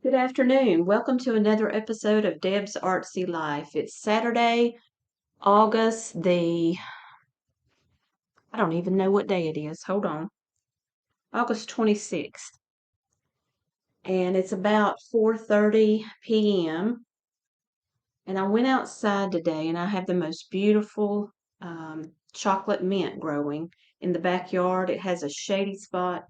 Good afternoon. Welcome to another episode of Deb's Artsy Life. It's Saturday, August I don't even know what day it is. Hold on. August 26th. And it's about 4:30 p.m. And I went outside today and I have the most beautiful chocolate mint growing in the backyard. It has a shady spot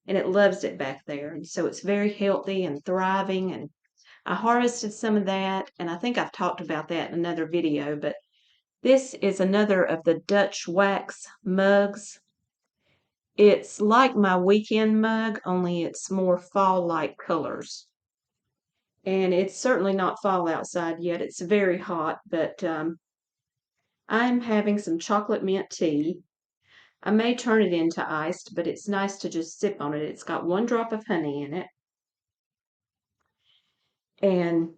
and it loves it back there. And so it's very healthy and thriving, and I harvested some of that, and I think I've talked about that in another video, but this is another of the Dutch wax mugs. It's like my weekend mug, only it's more fall-like colors. And it's certainly not fall outside yet. It's very hot, but I'm having some chocolate mint tea. I may turn it into iced, but it's nice to just sip on it. It's got 1 drop of honey in it. And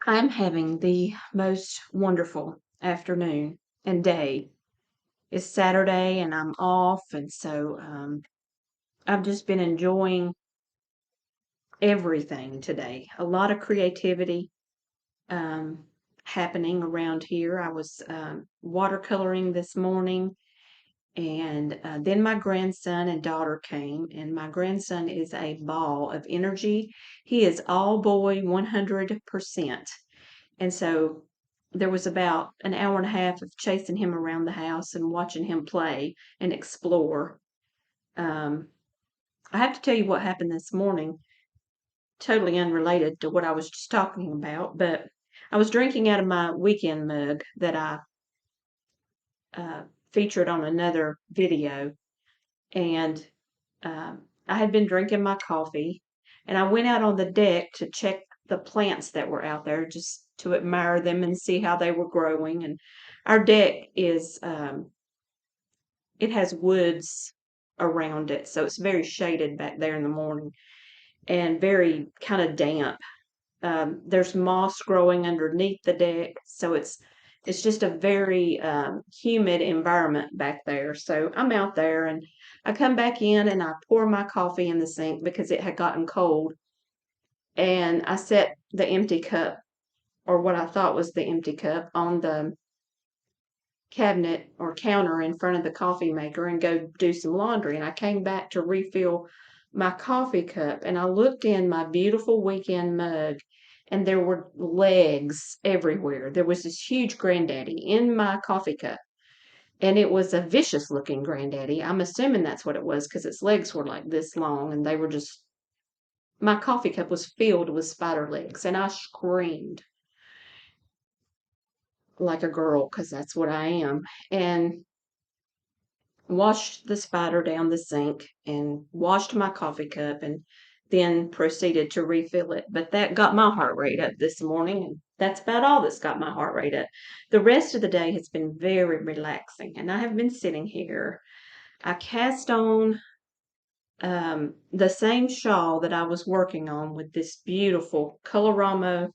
I'm having the most wonderful afternoon and day. It's Saturday and I'm off, and so I've just been enjoying everything today. A lot of creativity um, happening around here. I was watercoloring this morning, and then my grandson and daughter came, and my grandson is a ball of energy. He is all boy 100%. And so there was about an hour and a half of chasing him around the house and watching him play and explore. Um, I have to tell you what happened this morning, totally unrelated to what I was just talking about, but I was drinking out of my weekend mug that I uh, featured on another video, and I had been drinking my coffee, and I went out on the deck to check the plants that were out there, just to admire them and see how they were growing. And our deck is it has woods around it, so it's very shaded back there in the morning and very kind of damp. There's moss growing underneath the deck, so it's just a very humid environment back there. So I'm out there and I come back in and I pour my coffee in the sink because it had gotten cold, and I set the empty cup, or what I thought was the empty cup, on the cabinet or counter in front of the coffee maker and go do some laundry. And I came back to refill my coffee cup, and I looked in my beautiful weekend mug, and there were legs everywhere. There was this huge granddaddy in my coffee cup, and it was a vicious looking granddaddy. I'm assuming that's what it was because its legs were like this long, and they were just, my coffee cup was filled with spider legs, and I screamed like a girl because that's what I am. And washed the spider down the sink and washed my coffee cup, and then proceeded to refill it. But that got my heart rate up this morning, and that's about all that's got my heart rate up. The rest of the day has been very relaxing, and I have been sitting here. I cast on the same shawl that I was working on with this beautiful Karen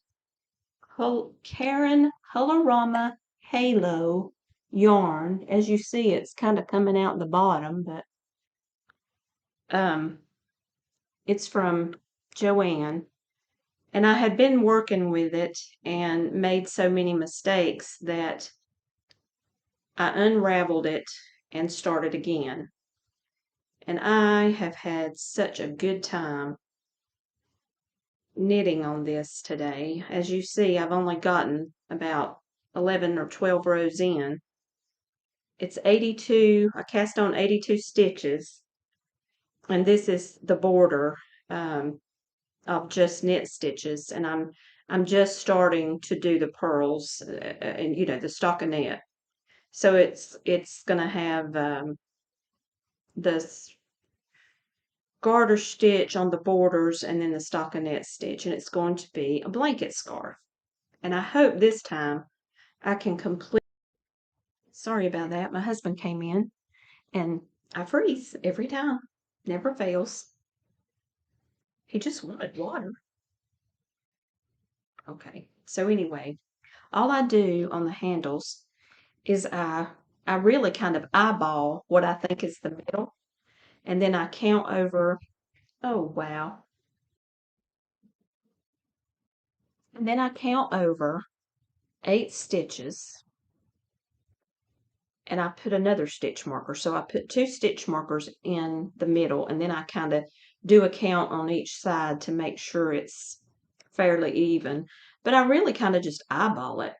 Colorama Halo yarn. As you see, it's kind of coming out the bottom, but um, it's from Joanne. And I had been working with it and made so many mistakes that I unraveled it and started again. And I have had such a good time knitting on this today. As you see, I've only gotten about 11 or 12 rows in. It's 82, I cast on 82 stitches, and this is the border of just knit stitches, and I'm just starting to do the purls and the stockinette. So it's gonna have the garter stitch on the borders and then the stockinette stitch, and it's going to be a blanket scarf. And I hope this time I can complete. Sorry about that. My husband came in, and I freeze every time. Never fails. He just wanted water. Okay. So anyway, all I do on the handles is I really kind of eyeball what I think is the middle, and then I count over Oh, wow. And then I count over 8 stitches and I put another stitch marker. So I put 2 stitch markers in the middle and then I kind of do a count on each side to make sure it's fairly even. But I really kind of just eyeball it.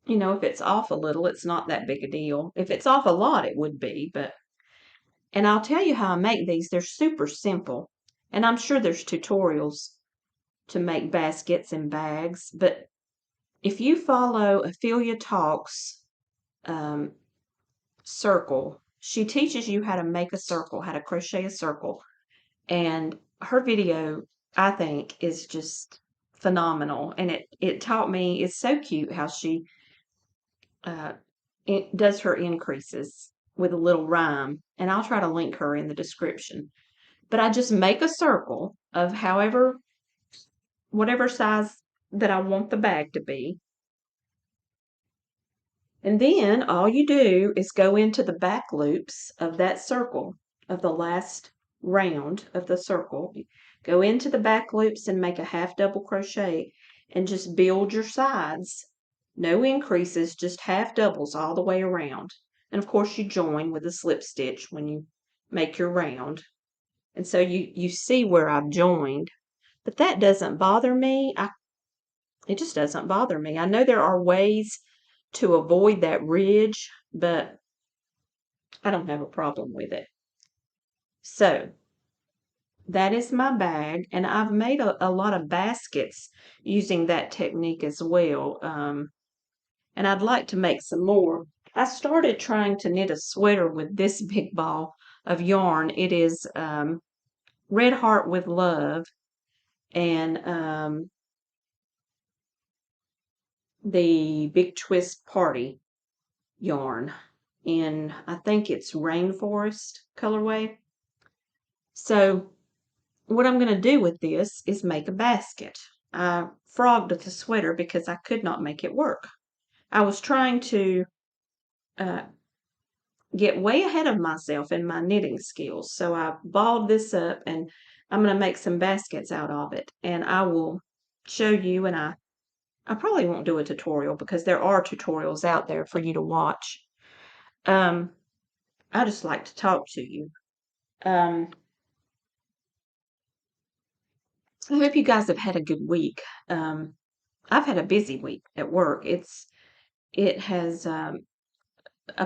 You know, if it's off a little, it's not that big a deal. If it's off a lot, it would be, but and I'll tell you how I make these. They're super simple. And I'm sure there's tutorials to make baskets and bags, but if you follow Ophelia Talks um, circle, she teaches you how to make a circle, how to crochet a circle. And her video, I think, is just phenomenal. And it taught me, it's so cute how she uh, it does her increases with a little rhyme. And I'll try to link her in the description. But I just make a circle of whatever size that I want the bag to be. And then all you do is go into the back loops of that circle, of the last round of the circle. Go into the back loops and make a half double crochet and just build your sides. No increases, just half doubles all the way around. And of course you join with a slip stitch when you make your round. And so you see where I've joined. But that doesn't bother me. It just doesn't bother me. I know there are ways to avoid that ridge, but I don't have a problem with it. So that is my bag, and I've made a lot of baskets using that technique as well. And I'd like to make some more. I started trying to knit a sweater with this big ball of yarn. It is Red Heart with Love, and the Big Twist Party yarn in, I think it's Rainforest colorway. So what I'm going to do with this is make a basket. I frogged the sweater because I could not make it work. I was trying to uh, get way ahead of myself in my knitting skills. So I balled this up and I'm going to make some baskets out of it. And I will show you, and I probably won't do a tutorial because there are tutorials out there for you to watch. I just like to talk to you. I hope you guys have had a good week. I've had a busy week at work. It has a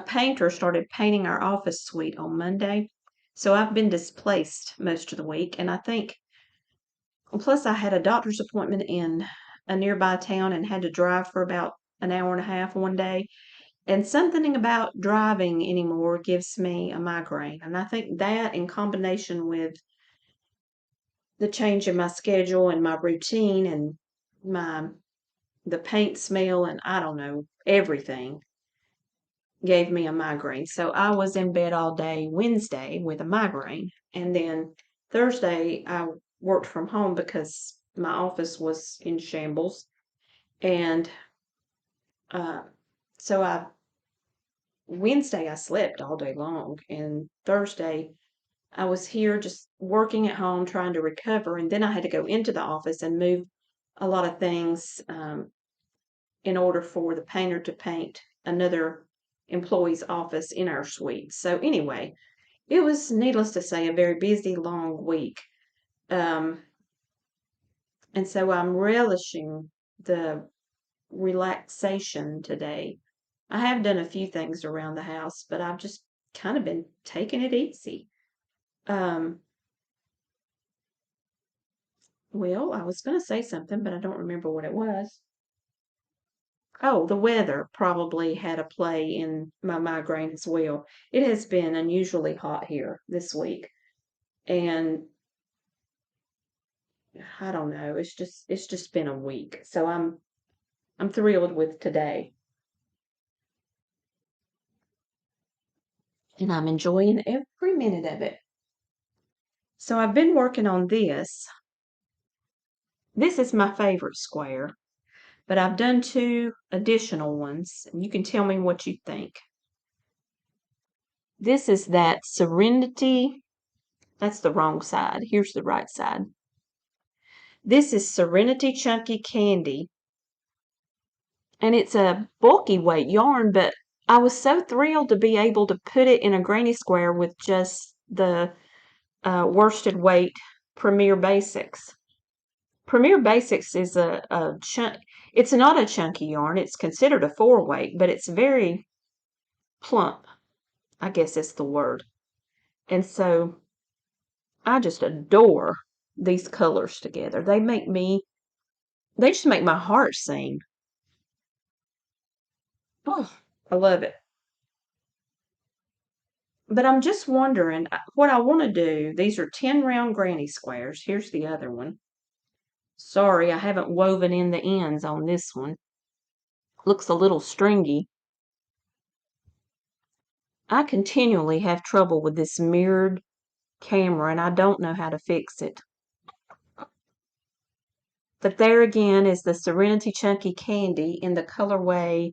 painter started painting our office suite on Monday, so I've been displaced most of the week, and I think plus I had a doctor's appointment in a nearby town and had to drive for about an hour and a half one day. And something about driving anymore gives me a migraine. And I think that in combination with the change in my schedule and my routine and my the paint smell and I don't know, everything gave me a migraine. So I was in bed all day Wednesday with a migraine. And then Thursday I worked from home because my office was in shambles. And uh, so Wednesday I slept all day long. And Thursday I was here just working at home trying to recover. And then I had to go into the office and move a lot of things in order for the painter to paint another employee's office in our suite. So anyway, it was needless to say a very busy, long week. Um, and so I'm relishing the relaxation today. I have done a few things around the house, but I've just kind of been taking it easy. Um, well, I was going to say something, but I don't remember what it was. Oh, the weather probably had a play in my migraine as well. It has been unusually hot here this week, and I don't know, it's just been a week. So I'm thrilled with today, and I'm enjoying every minute of it. So I've been working on this. This is my favorite square, but I've done 2 additional ones, and you can tell me what you think. This is that Serenity That's the wrong side. Here's the right side. This is Serenity Chunky Candy. And it's a bulky weight yarn, but I was so thrilled to be able to put it in a granny square with just the worsted weight Premier Basics. Premier Basics is it's not a chunky yarn. It's considered a 4-weight, but it's very plump, I guess is the word. And so I just adore these colors together. They just make my heart sing. Oh, I love it. But I'm just wondering what I want to do. These are 10 round granny squares. Here's the other one. Sorry, I haven't woven in the ends on this one. Looks a little stringy. I continually have trouble with this mirrored camera, and I don't know how to fix it. But there again is the Serenity Chunky Candy in the colorway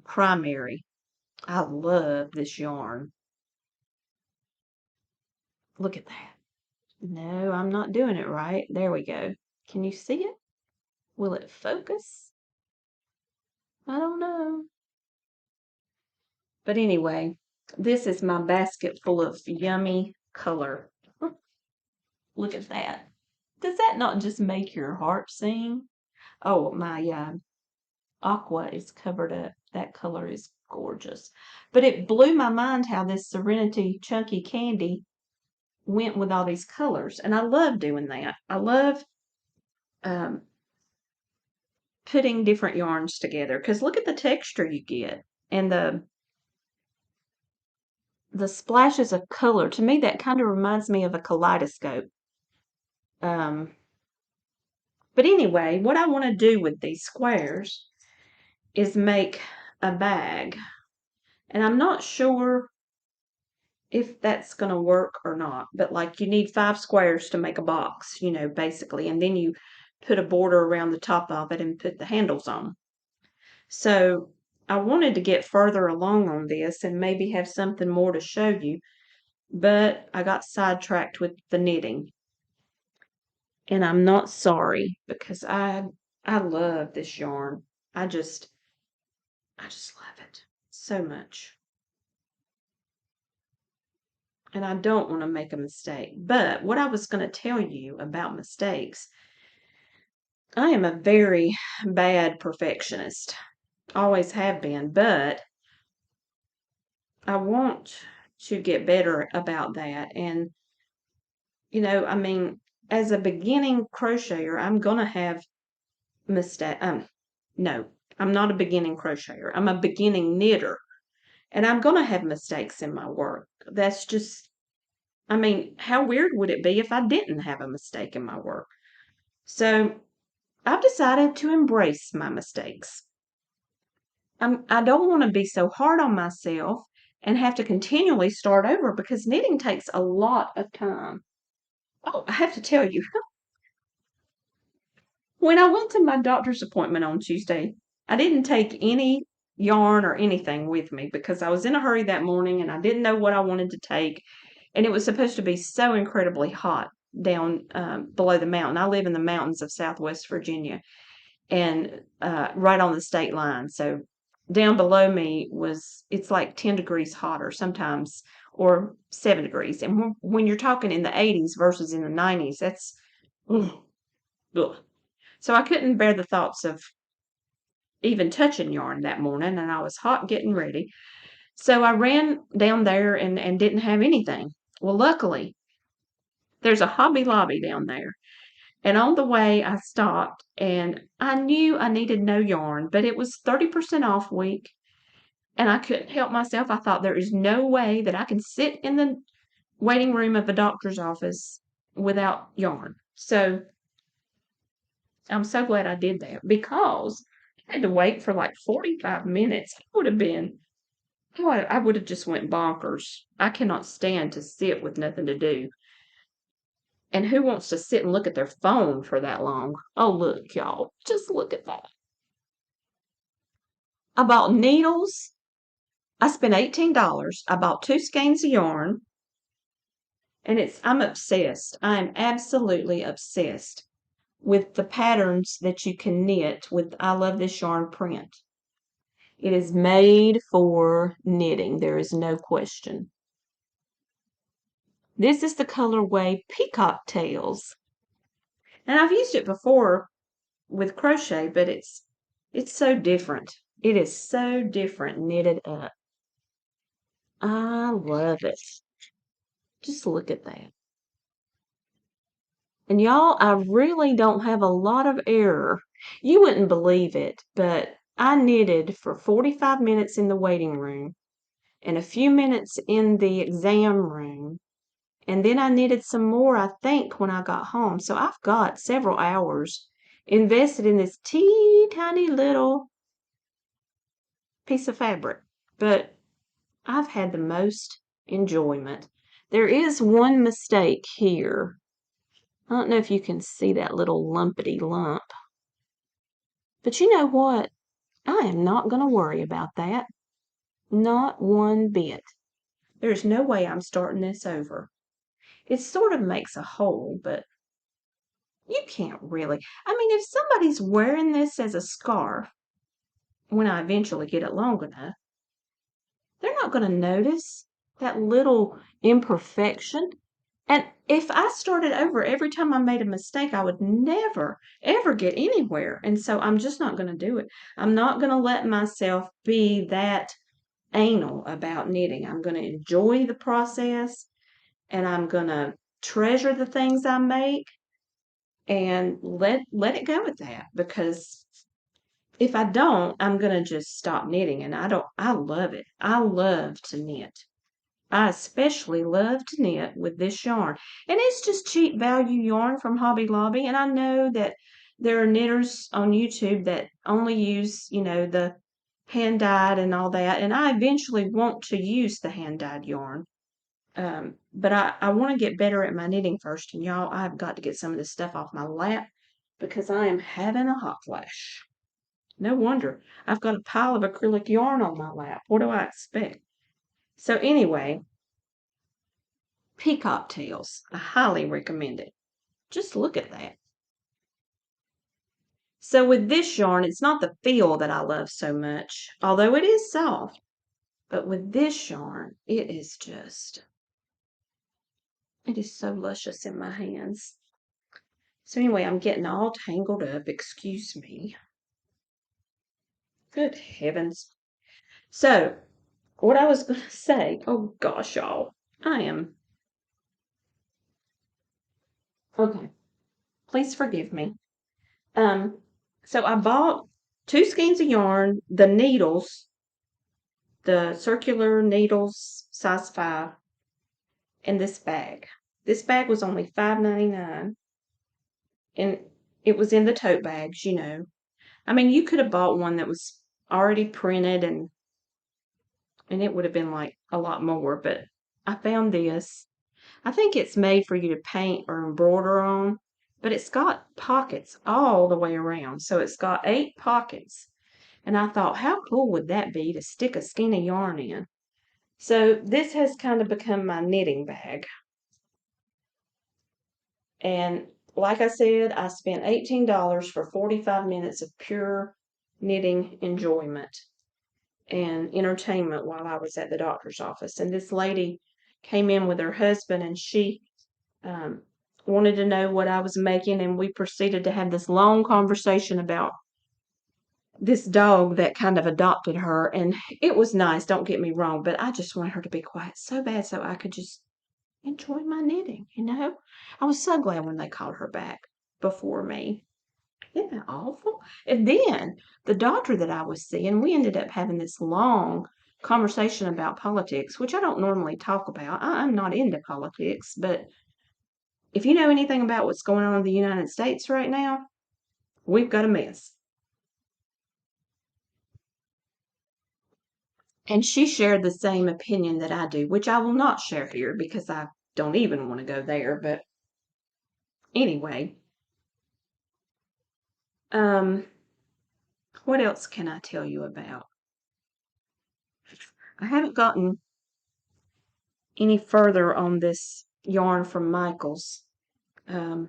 Primary. I love this yarn. Look at that. No, I'm not doing it right. There we go. Can you see it? Will it focus? I don't know. But anyway, this is my basket full of yummy color. Look at that. Does that not just make your heart sing? Oh, my aqua is covered up. That color is gorgeous. But it blew my mind how this Serenity Chunky Candy went with all these colors. And I love doing that. I love um, putting different yarns together because look at the texture you get and the splashes of color. To me, that kind of reminds me of a kaleidoscope. Um, but anyway, what I want to do with these squares is make a bag. And I'm not sure if that's going to work or not. But like you need 5 squares to make a box, basically. And then you put a border around the top of it and put the handles on. So I wanted to get further along on this and maybe have something more to show you. But I got sidetracked with the knitting. And I'm not sorry because I love this yarn. I just love it so much. And I don't want to make a mistake. But what I was going to tell you about mistakes, I am a very bad perfectionist. Always have been, but I want to get better about that. And I mean, as a beginning crocheter, I'm going to have mistake. No, I'm not a beginning crocheter. I'm a beginning knitter. And I'm going to have mistakes in my work. That's just, I mean, how weird would it be if I didn't have a mistake in my work? So I've decided to embrace my mistakes. I don't want to be so hard on myself and have to continually start over because knitting takes a lot of time. Oh, I have to tell you, when I went to my doctor's appointment on Tuesday, I didn't take any yarn or anything with me because I was in a hurry that morning and I didn't know what I wanted to take. And it was supposed to be so incredibly hot down below the mountain. I live in the mountains of Southwest Virginia and right on the state line. So down below me it's like 10 degrees hotter sometimes or 7 degrees. And when you're talking in the 80s versus in the 90s, that's ugh, ugh. So I couldn't bear the thoughts of even touching yarn that morning, and I was hot getting ready. So I ran down there and didn't have anything. Well, luckily, there's a Hobby Lobby down there. And on the way, I stopped and I knew I needed no yarn, but it was 30% off week and I couldn't help myself. I thought there is no way that I can sit in the waiting room of a doctor's office without yarn. So I'm so glad I did that because I had to wait for like 45 minutes. I would have just went bonkers. I cannot stand to sit with nothing to do. And who wants to sit and look at their phone for that long? Oh, look, y'all. Just look at that. I bought needles. I spent $18. I bought 2 skeins of yarn. And I'm obsessed. I'm absolutely obsessed with the patterns that you can knit with. I love this yarn print. It is made for knitting. There is no question. This is the colorway Peacock Tails. And I've used it before with crochet, but it's so different. It is so different knitted up. I love it. Just look at that. And y'all, I really don't have a lot of error. You wouldn't believe it, but I knitted for 45 minutes in the waiting room and a few minutes in the exam room. And then I knitted some more, I think, when I got home. So I've got several hours invested in this teeny tiny little piece of fabric. But I've had the most enjoyment. There is one mistake here. I don't know if you can see that little lumpity lump. But you know what? I am not going to worry about that. Not one bit. There's no way I'm starting this over. It sort of makes a hole, but you can't really. I mean, if somebody's wearing this as a scarf, when I eventually get it long enough, they're not going to notice that little imperfection. And if I started over every time I made a mistake, I would never, ever get anywhere. And so I'm just not going to do it. I'm not going to let myself be that anal about knitting. I'm going to enjoy the process and I'm going to treasure the things I make and let it go at that, because if I don't, I'm going to just stop knitting. And I love it. I love to knit. I especially love to knit with this yarn. And it's just cheap value yarn from Hobby Lobby. And I know that there are knitters on YouTube that only use, the hand dyed and all that. And I eventually want to use the hand dyed yarn. But I want to get better at my knitting first. And y'all, I've got to get some of this stuff off my lap because I am having a hot flash. No wonder. I've got a pile of acrylic yarn on my lap. What do I expect? So anyway, Peacock Tails. I highly recommend it. Just look at that. So with this yarn, it's not the feel that I love so much, although it is soft. But with this yarn, it is so luscious in my hands. So anyway, I'm getting all tangled up. Excuse me. Good heavens. So, what I was going to say, oh gosh, y'all, I am. Okay, please forgive me. So I bought 2 skeins of yarn, the needles, the circular needles, size 5, and this bag. This bag was only $5.99, and it was in the tote bags, I mean, you could have bought one that was already printed and it would have been like a lot more, but I found this. I think it's made for you to paint or embroider on, but it's got pockets all the way around. So it's got 8 pockets. And I thought, how cool would that be to stick a skein of yarn in? So this has kind of become my knitting bag. And like I said, I spent $18 for 45 minutes of pure knitting enjoyment and entertainment while I was at the doctor's office. And this lady came in with her husband, and she wanted to know what I was making, and we proceeded to have this long conversation about this dog that kind of adopted her. And it was nice, don't get me wrong, but I just wanted her to be quiet so bad so I could just enjoy my knitting. I was so glad when they called her back before me. Isn't that awful? And then the doctor that I was seeing, we ended up having this long conversation about politics, which I don't normally talk about. I'm not into politics, but if you know anything about what's going on in the United States right now, we've got a mess. And she shared the same opinion that I do, which I will not share here because I don't even want to go there. But anyway, what else can I tell you about? I haven't gotten any further on this yarn from Michaels. I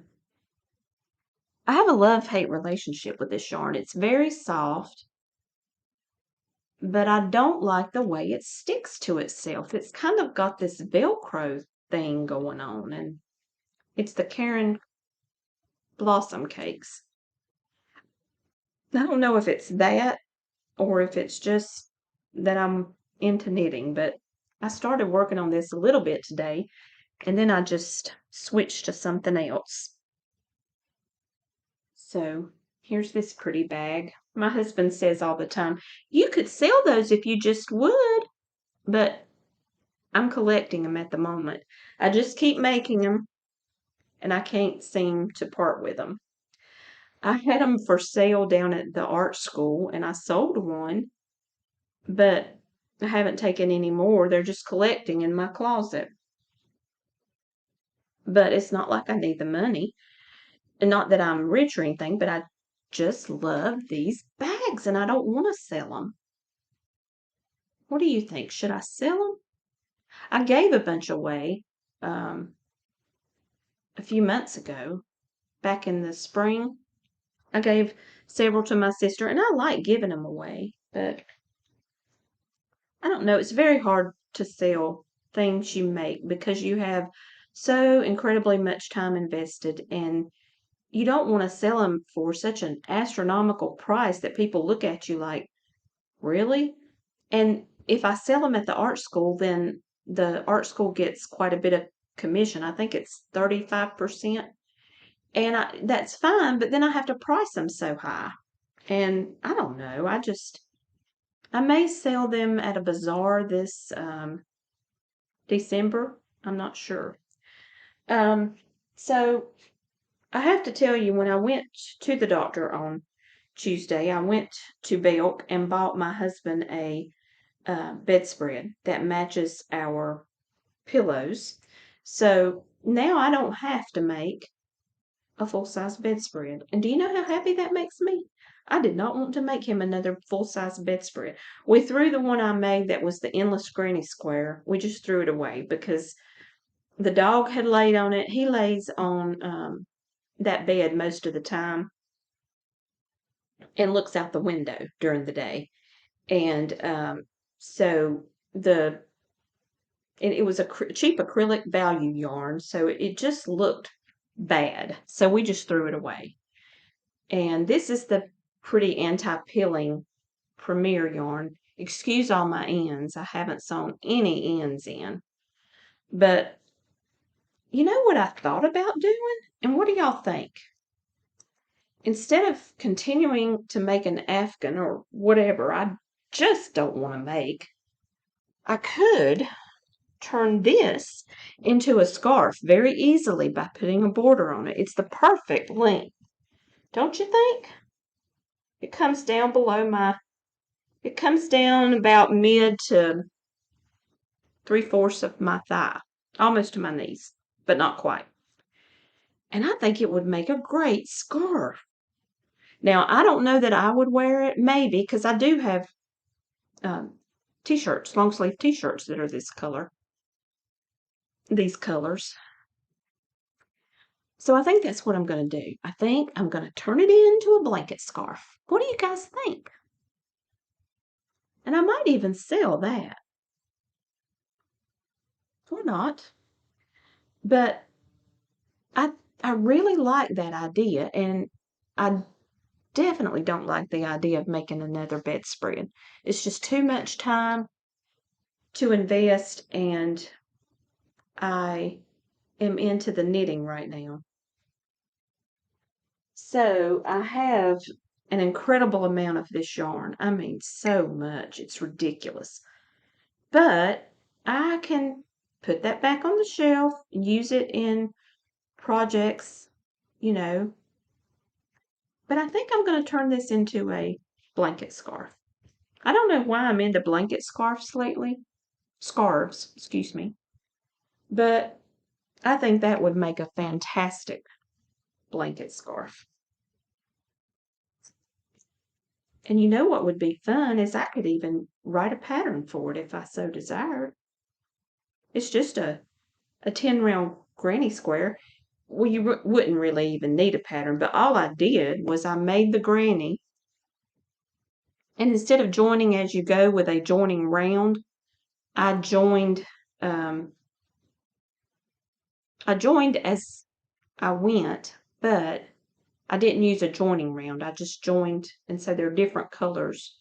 have a love-hate relationship with this yarn. It's very soft, but I don't like the way it sticks to itself. It's kind of got this Velcro thing going on, and it's the Karen Blossom Cakes. I don't know if it's that or if it's just that I'm into knitting, but I started working on this a little bit today, and then I just switched to something else. So here's this pretty bag. My husband says all the time, you could sell those if you just would, but I'm collecting them at the moment. I just keep making them, and I can't seem to part with them. I had them for sale down at the art school, and I sold one, but I haven't taken any more. They're just collecting in my closet. But it's not like I need the money. And not that I'm rich or anything, but I just love these bags and I don't want to sell them. What do you think? Should I sell them? I gave a bunch away um, a few months ago, back in the spring. I gave several to my sister, and I like giving them away, but I don't know. It's very hard to sell things you make because you have so incredibly much time invested, and you don't want to sell them for such an astronomical price that people look at you like, really? And if I sell them at the art school, then the art school gets quite a bit of commission. I think it's 35%. And that's fine, but then I have to price them so high. And I don't know. I may sell them at a bazaar this December. I'm not sure. Um, so I have to tell you, when I went to the doctor on Tuesday, I went to Belk and bought my husband a bedspread that matches our pillows. So now I don't have to make a full-size bedspread. And do you know how happy that makes me? I did not want to make him another full-size bedspread. We threw the one I made that was the endless granny square. We just threw it away because the dog had laid on it. He lays on that bed most of the time and looks out the window during the day. And so the it was a cheap acrylic value yarn, so it just looked bad. So we just threw it away. And this is the pretty anti-pilling Premier yarn. Excuse all my ends. I haven't sewn any ends in. But you know what I thought about doing? And what do y'all think? Instead of continuing to make an Afghan or whatever I just don't want to make, I could turn this into a scarf very easily by putting a border on it. It's the perfect length, don't you think? It comes down it comes down about mid to 3/4 of my thigh, almost to my knees, but not quite. And I think it would make a great scarf. Now, I don't know that I would wear it, maybe, because I do have t-shirts, long sleeve t-shirts that are this color, these colors. So I think that's what I'm going to do. I think I'm going to turn it into a blanket scarf. What do you guys think? And I might even sell that. Or not. But I I really like that idea, and I definitely don't like the idea of making another bedspread. It's just too much time to invest, and I am into the knitting right now. So I have an incredible amount of this yarn. I mean, so much. It's ridiculous. But I can put that back on the shelf, use it in projects, you know. But I think I'm going to turn this into a blanket scarf. I don't know why I'm into blanket scarves lately. Scarves, excuse me. But I think that would make a fantastic blanket scarf. And you know what would be fun is I could even write a pattern for it if I so desired. It's just a 10 round granny square. Well, you wouldn't really even need a pattern, but all I did was I made the granny, and instead of joining as you go with a joining round, I joined um, I joined as I went, but I didn't use a joining round. I just joined, and so they're different colors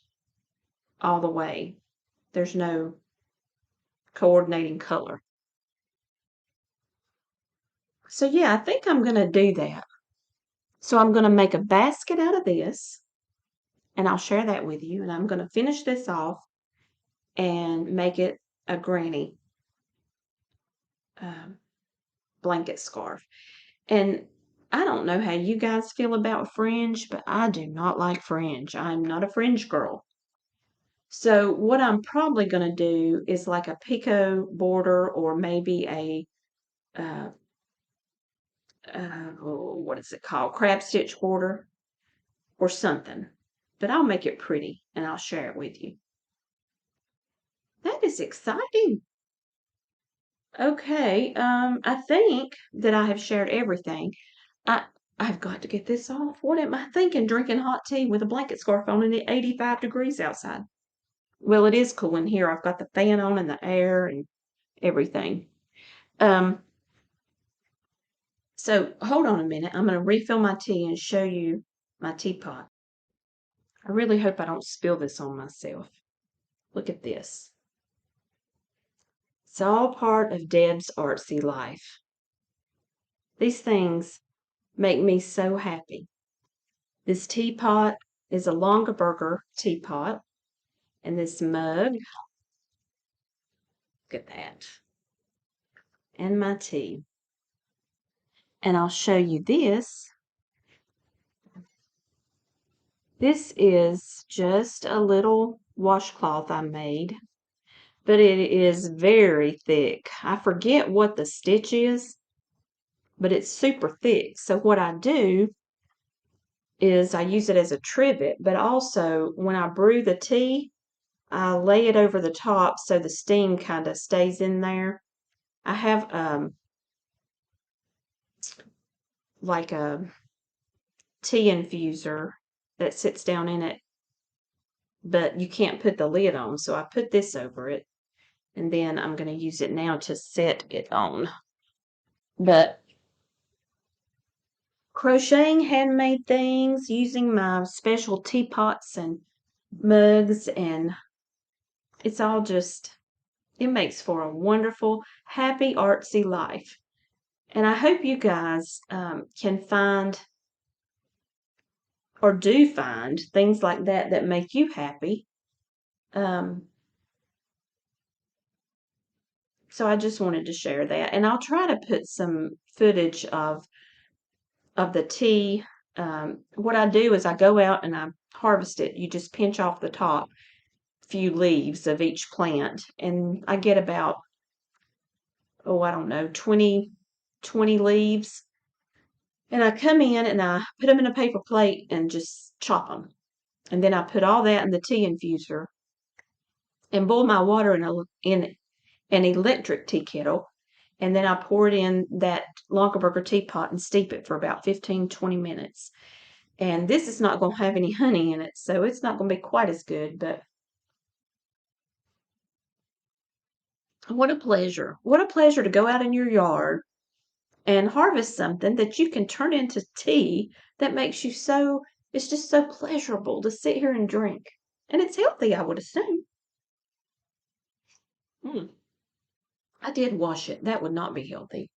all the way. There's no coordinating color. So yeah, I think I'm going to do that. So I'm going to make a basket out of this, and I'll share that with you. And I'm going to finish this off and make it a granny um, blanket scarf. And I don't know how you guys feel about fringe, but I do not like fringe. I'm not a fringe girl. So what I'm probably going to do is like a picot border, or maybe a uh, what is it called? Crab stitch border or something. But I'll make it pretty and I'll share it with you. That is exciting. Okay, I think that I have shared everything. I I've got to get this off. What am I thinking? Drinking hot tea with a blanket scarf on and it's 85 degrees outside. Well, it is cool in here. I've got the fan on and the air and everything. Um, so hold on a minute. I'm going to refill my tea and show you my teapot. I really hope I don't spill this on myself. Look at this. It's all part of Deb's artsy life. These things make me so happy. This teapot is a Longaberger teapot, and this mug, look at that, and my tea. And I'll show you this. This is just a little washcloth I made, but it is very thick. I forget what the stitch is, but it's super thick. So what I do is I use it as a trivet, but also when I brew the tea, I lay it over the top so the steam kind of stays in there. I have like a tea infuser that sits down in it, but you can't put the lid on, so I put this over it, and then I'm going to use it now to set it on. But crocheting handmade things using my special teapots and mugs, and it's all just, it makes for a wonderful, happy, artsy life. And I hope you guys can find or do find things like that that make you happy. So I just wanted to share that, and I'll try to put some footage of the tea. What I do is I go out and I harvest it. You just pinch off the top few leaves of each plant, and I get about, oh, I don't know, 20 leaves. And I come in and I put them in a paper plate and just chop them. And then I put all that in the tea infuser and boil my water in an electric tea kettle. And then I pour it in that Longaberger teapot and steep it for about 15-20 minutes. And this is not going to have any honey in it, so it's not going to be quite as good, but what a pleasure. What a pleasure to go out in your yard and harvest something that you can turn into tea that makes you so, it's just so pleasurable to sit here and drink. And it's healthy, I would assume. I did wash it. That would not be healthy.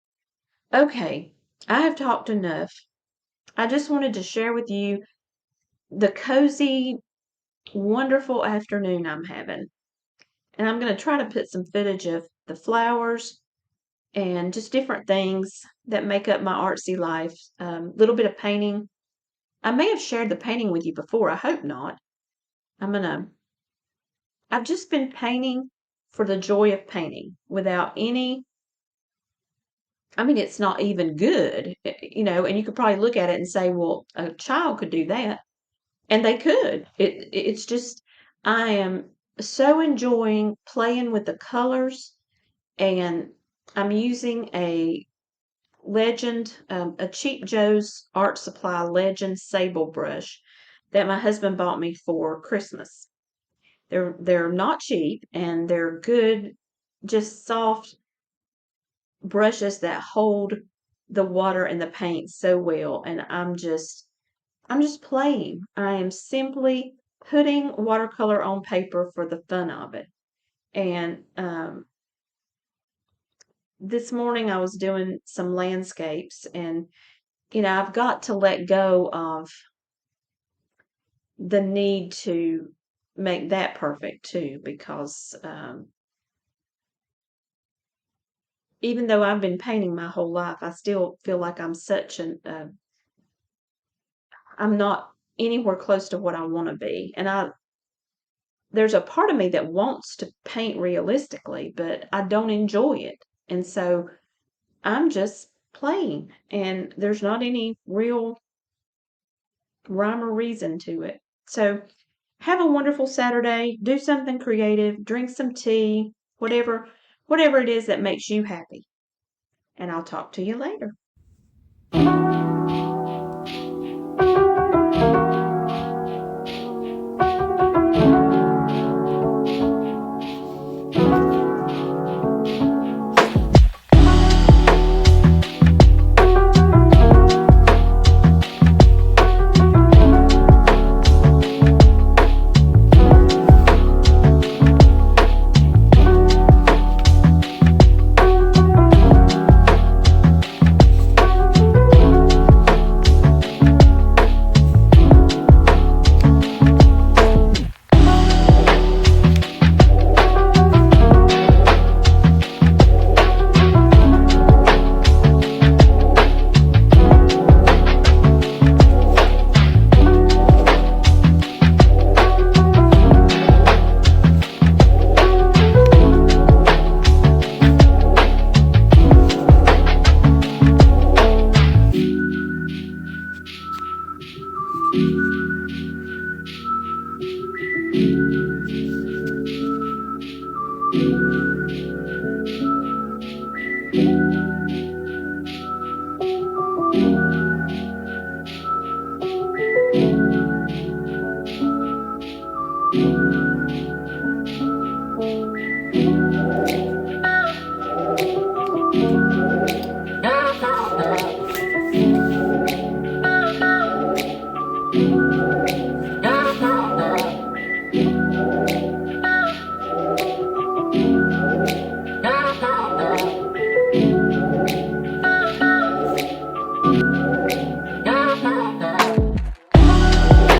Okay, I have talked enough. I just wanted to share with you the cozy, wonderful afternoon I'm having. And I'm going to try to put some footage of the flowers and just different things that make up my artsy life. A little bit of painting. I may have shared the painting with you before. I hope not. I've just been painting for the joy of painting without any, I mean, it's not even good, and you could probably look at it and say, well, a child could do that. And they could. It's just, I am so enjoying playing with the colors, and I'm using a Legend, a Cheap Joe's Art Supply Legend Sable brush that my husband bought me for Christmas. They're not cheap and they're good, just soft brushes that hold the water and the paint so well. And I'm just playing. I am simply putting watercolor on paper for the fun of it. And this morning I was doing some landscapes, and I've got to let go of the need to make that perfect too, because even though I've been painting my whole life, I still feel like I'm not anywhere close to what I want to be. And there's a part of me that wants to paint realistically, but I don't enjoy it. And so I'm just playing, and there's not any real rhyme or reason to it. So have a wonderful Saturday. Do something creative, drink some tea, whatever it is that makes you happy. And I'll talk to you later.